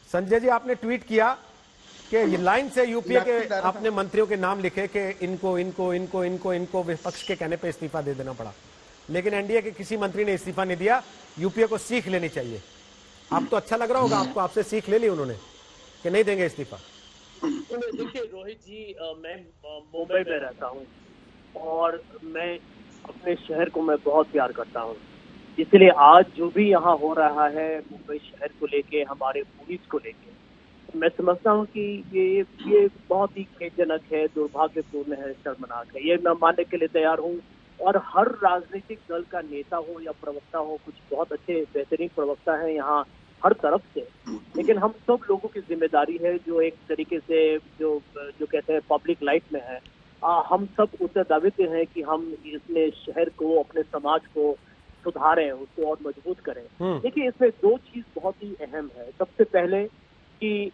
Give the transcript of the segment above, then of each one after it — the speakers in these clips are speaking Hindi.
संजय जी, आपने ट्वीट किया कि ये लाइन से यूपीए के आपने मंत्रियों के नाम लिखे कि इनको इनको इनको इनको इनको विपक्ष के कहने पे इस्तीफा दे देना पड़ा, लेकिन एनडीए के किसी मंत्री ने इस्तीफा नहीं दिया। यूपीए को सीख लेनी चाहिए। आप तो अच्छा लग रहा होगा आपको, आपसे सीख ले ली उन्होंने कि नहीं देंगे इस्तीफा। देखिए रोहित जी, मैं मुंबई में रहता हूँ और मैं अपने शहर को मैं बहुत प्यार करता हूँ, इसलिए आज जो भी यहाँ हो रहा है मुंबई शहर को लेके, हमारे पुलिस को लेके, मैं समझता हूँ कि ये बहुत ही खेदजनक है, दुर्भाग्यपूर्ण है, शर्मनाक है। ये मैं मानने के लिए तैयार हूँ। और हर राजनीतिक दल का नेता हो या प्रवक्ता हो, कुछ बहुत अच्छे बेहतरीन प्रवक्ता हैं यहाँ हर तरफ से, लेकिन हम सब लोगों की जिम्मेदारी है जो एक तरीके से जो कहते हैं पब्लिक लाइफ में है, हम सब उत्तरदायित्व हैं कि हम इसमें शहर को, अपने समाज को सुधारें, उसको और मजबूत करें। देखिए इसमें दो चीज बहुत ही अहम है। सबसे पहले कि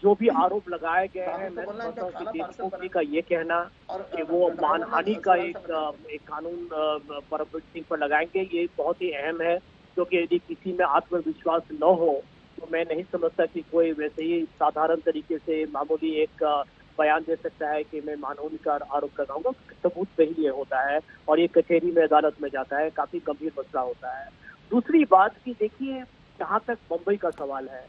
जो भी आरोप लगाए गए हैं, मैं समझता हूँ कि देशमुख जी का ये कहना कि वो मानहानि का एक कानून परमवीर सिंह पर लगाएंगे, ये बहुत ही अहम है, क्योंकि यदि किसी में आत्मविश्वास न हो तो मैं नहीं समझता कि कोई वैसे ही साधारण तरीके से मामूली एक बयान दे सकता है कि मैं मानहानि का आरोप लगाऊंगा। सबूत सही ये होता है और ये कचहरी में, अदालत में जाता है, काफी गंभीर मसला होता है। दूसरी बात कि देखिए, जहाँ तक मुंबई का सवाल है,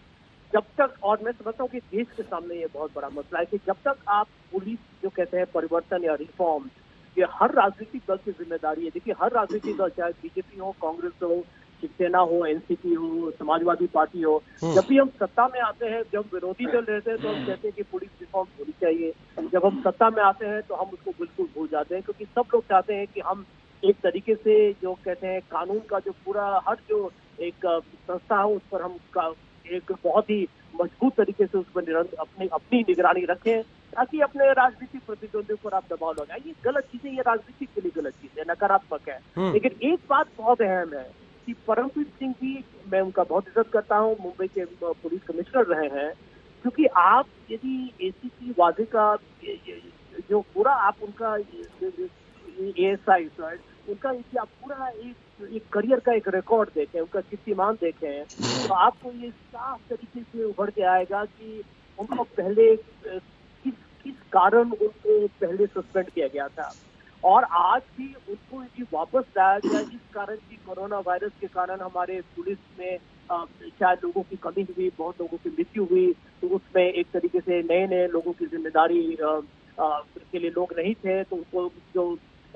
जब तक, और मैं समझता हूँ कि देश के सामने ये बहुत बड़ा मसला है कि जब तक आप पुलिस जो कहते हैं परिवर्तन या रिफॉर्म, ये हर राजनीतिक दल की जिम्मेदारी है। देखिए हर राजनीतिक दल, चाहे बीजेपी हो, कांग्रेस हो, शिवसेना हो, एनसीपी हो, समाजवादी पार्टी हो, जब भी हम सत्ता में आते हैं, जब विरोधी दल रहते हैं तो हम कहते हैं कि पुलिस रिफॉर्म होनी चाहिए। जब हम सत्ता में आते हैं तो हम उसको बिल्कुल भूल जाते हैं, क्योंकि सब लोग चाहते हैं कि हम एक तरीके से जो कहते हैं कानून का जो पूरा हर जो एक संस्था है उस पर हम एक बहुत ही मजबूत तरीके से उस पर अपनी निगरानी रखें, ताकि अपने राजनीतिक प्रतिद्वंदियों पर आप दबाव लगाएं। ये गलत चीज है, ये राजनीति के लिए गलत चीज है, नकारात्मक है। लेकिन एक बात बहुत अहम है कि परमवीर सिंह जी, मैं उनका बहुत इज्जत करता हूँ, मुंबई के पुलिस कमिश्नर रहे हैं, क्योंकि आप यदि एसीपी वाजे का जो पूरा आप उनका एएसआई उनका यदि आप पूरा एक करियर का एक रिकॉर्ड देखें, उनका कीर्तिमान देखें, तो आपको ये साफ तरीके से उभर के आएगा कि उनको पहले किस कारण उनको पहले सस्पेंड किया गया था, और आज भी उनको यदि वापस लाया गया इस कारण की कोरोना वायरस के कारण हमारे पुलिस में शायद लोगों की कमी हुई, बहुत लोगों की मृत्यु हुई, तो उसमें एक तरीके से नए नए लोगों की जिम्मेदारी के लिए लोग नहीं थे, तो उनको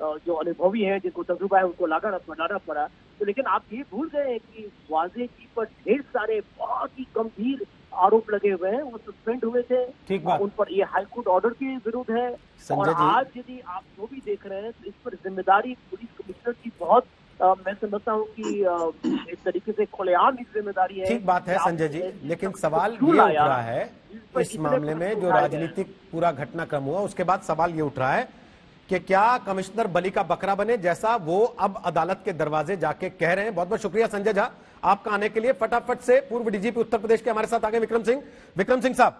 जो अनुभवी हैं, जिनको तजुर्बा है, उनको लाना पड़ा। तो लेकिन आप ये भूल गए कि वाजे जी पर ढेर सारे बहुत ही गंभीर आरोप लगे हुए हैं, वो सस्पेंड हुए थे, उन पर ये हाईकोर्ट ऑर्डर के विरुद्ध है। और आज यदि आप जो भी देख रहे हैं तो इस पर जिम्मेदारी पुलिस कमिश्नर की बहुत मैं समझता हूँ कि इस तरीके से खुलेआम इस जिम्मेदारी है। ठीक बात है संजय जी, लेकिन सवाल ये उठ रहा है इस मामले में, जो राजनीतिक पूरा घटनाक्रम हुआ उसके बाद सवाल ये उठ रहा है कि क्या कमिश्नर बलि का बकरा बने, जैसा वो अब अदालत के दरवाजे जाके कह रहे हैं। बहुत बहुत शुक्रिया संजय झा आपका आने के लिए। फटाफट से पूर्व डीजीपी उत्तर प्रदेश के हमारे साथ आगे विक्रम सिंह साहब,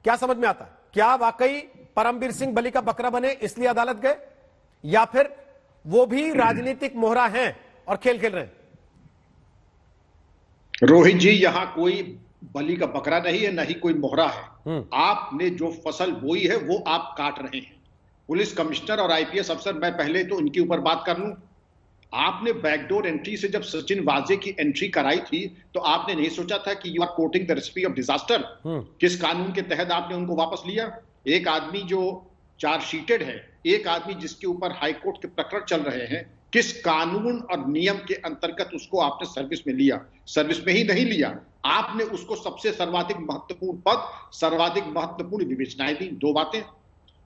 क्या समझ में आता है, क्या वाकई परमवीर सिंह बलि का बकरा बने इसलिए अदालत गए, या फिर वो भी राजनीतिक मोहरा हैं और खेल खेल रहे हैं? रोहित जी, यहां कोई बलि का बकरा नहीं है, न ही कोई मोहरा है। आपने जो फसल बोई है वो आप काट रहे हैं। पुलिस कमिश्नर और आईपीएस अफसर, मैं पहले तो इनके ऊपर बात कर लूं। आपने बैकडोर एंट्री से जब सचिन वाजे की एंट्री कराई थी तो आपने नहीं सोचा था कि you are coating the recipe of disaster. किस कानून के तहत आपने उनको वापस लिया? एक आदमी जो चार्जशीटेड है, एक आदमी जिसके ऊपर हाईकोर्ट के प्रकरण चल रहे हैं, किस कानून और नियम के अंतर्गत उसको आपने सर्विस में लिया? सर्विस में ही नहीं लिया, आपने उसको सबसे सर्वाधिक महत्वपूर्ण पद, सर्वाधिक महत्वपूर्ण विवेचनाएं दी। दो बातें,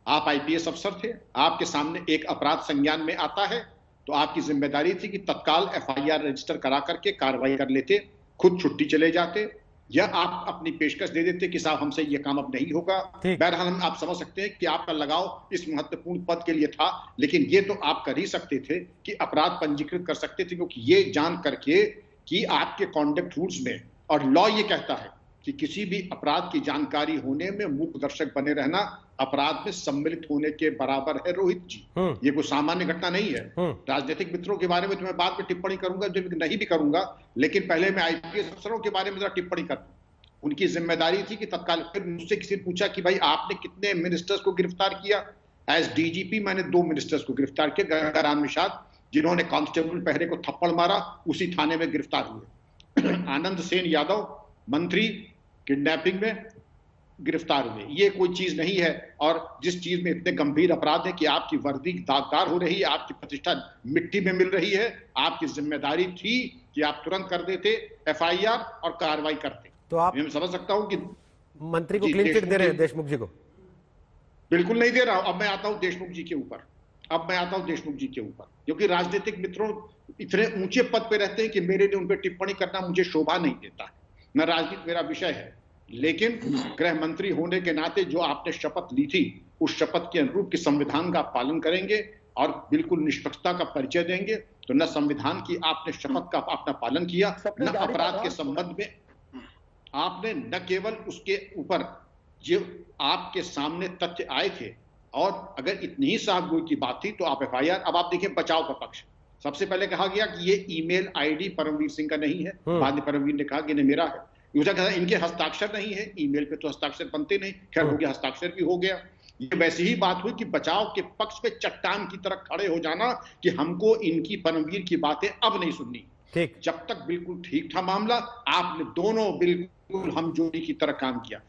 आप आईपीएस अफसर थे, आपके सामने एक अपराध संज्ञान में आता है तो आपकी जिम्मेदारी थी कि तत्काल एफआईआर रजिस्टर करा करके कार्रवाई कर लेते, खुद छुट्टी चले जाते, या आप अपनी पेशकश दे देते कि साहब हमसे ये काम अब नहीं होगा। बहरहाल आप समझ सकते हैं कि आपका लगाव इस महत्वपूर्ण पद के लिए था, लेकिन ये तो आप कर ही सकते थे कि अपराध पंजीकृत कर सकते थे, क्योंकि ये जान करके कि आपके कॉन्डक्ट रूल्स में, और लॉ ये कहता है कि किसी भी अपराध की जानकारी होने में मूक दर्शक बने रहना अपराध में सम्मिलित होने के बराबर है। रोहित जी, ये कोई सामान्य घटना नहीं है। राजनीतिक मित्रों के बारे में तो मैं बाद में टिप्पणी करूंगा, जो नहीं भी करूंगा, लेकिन पहले मैं आईपीएस अफसरों के बारे में जरा टिप्पणी कर दूं। उनकी जिम्मेदारी थी कि तत्काल। फिर मुझसे किसी ने पूछा कि भाई आपने कितने मिनिस्टर्स को गिरफ्तार किया? एज डीजीपी मैंने 2 मिनिस्टर्स को गिरफ्तार किया, गंगाराम निषाद जिन्होंने कांस्टेबल पहरे को थप्पड़ मारा, उसी थाने में गिरफ्तार हुए। आनंद सेन यादव मंत्री किडनैपिंग में गिरफ्तार हुए। ये कोई चीज नहीं है। और जिस चीज में इतने गंभीर अपराध है कि आपकी वर्दी दागदार हो रही है, आपकी प्रतिष्ठा मिट्टी में मिल रही है, आपकी जिम्मेदारी थी कि आप तुरंत कर देते एफआईआर और कार्रवाई करते। तो आप मैं समझ सकता हूं कि मंत्री को क्लीन चिट दे रहे हैं देशमुख जी को? बिल्कुल नहीं दे रहा हूं। अब मैं आता हूं देशमुख जी के ऊपर। क्योंकि राजनीतिक मित्रों इतने ऊंचे पद पे रहते हैं कि मेरे लिए उन पर टिप्पणी करना मुझे शोभा नहीं देता है। न राजनीति मेरा विषय है, लेकिन गृह मंत्री होने के नाते जो आपने शपथ ली थी, उस शपथ के अनुरूप कि संविधान का पालन करेंगे और बिल्कुल निष्पक्षता का परिचय देंगे, तो न संविधान की आपने शपथ का अपना पालन किया, न अपराध के संबंध में आपने न केवल उसके ऊपर जो आपके सामने तथ्य आए थे, और अगर इतनी ही साफगोई की बात थी तो आप एफआईआर। अब आप देखिए बचाव का पक्ष। सबसे पहले कहा गया कि ये ईमेल आईडी परमवीर सिंह का नहीं है, बाद में परमवीर ने कहा कि नहीं मेरा है। यूजा कहा इनके हस्ताक्षर नहीं है, ईमेल पे तो हस्ताक्षर बनते नहीं। खैर हो गया, हस्ताक्षर भी हो गया। ये वैसी ही बात हुई कि बचाव के पक्ष पे चट्टान की तरह खड़े हो जाना कि हमको इनकी परमवीर की बातें अब नहीं सुननी। ठीक, जब तक बिल्कुल ठीक था मामला, आपने दोनों बिल्कुल हमजोली की तरह काम किया।